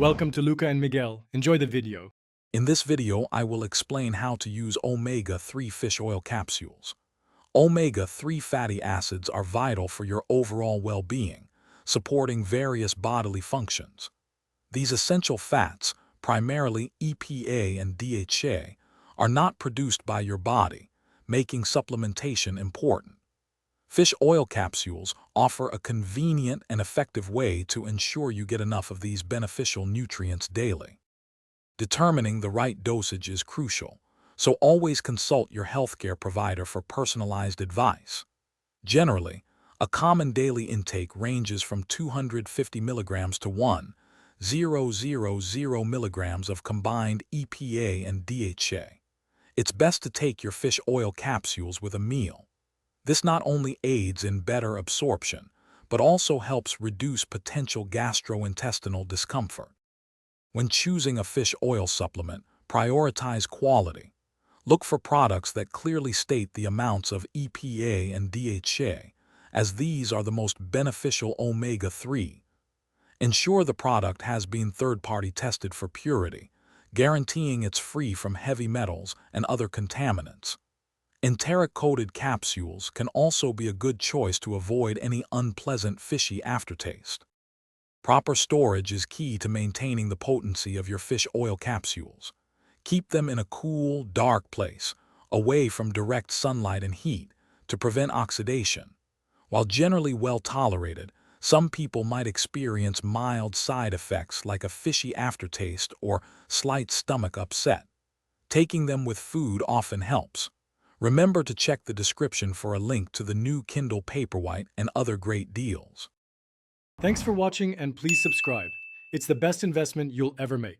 Welcome to Luca and Miguel. Enjoy the video. In this video, I will explain how to use omega-3 fish oil capsules. Omega-3 fatty acids are vital for your overall well-being, supporting various bodily functions. These essential fats, primarily EPA and DHA, are not produced by your body, making supplementation important. Fish oil capsules offer a convenient and effective way to ensure you get enough of these beneficial nutrients daily. Determining the right dosage is crucial, so always consult your healthcare provider for personalized advice. Generally, a common daily intake ranges from 250 milligrams to 1,000 milligrams of combined EPA and DHA. It's best to take your fish oil capsules with a meal. This not only aids in better absorption, but also helps reduce potential gastrointestinal discomfort. When choosing a fish oil supplement, prioritize quality. Look for products that clearly state the amounts of EPA and DHA, as these are the most beneficial omega-3. Ensure the product has been third-party tested for purity, guaranteeing it's free from heavy metals and other contaminants. Enteric-coated capsules can also be a good choice to avoid any unpleasant fishy aftertaste. Proper storage is key to maintaining the potency of your fish oil capsules. Keep them in a cool, dark place, away from direct sunlight and heat, to prevent oxidation. While generally well tolerated, some people might experience mild side effects like a fishy aftertaste or slight stomach upset. Taking them with food often helps. Remember to check the description for a link to the new Kindle Paperwhite and other great deals. Thanks for watching and please subscribe. It's the best investment you'll ever make.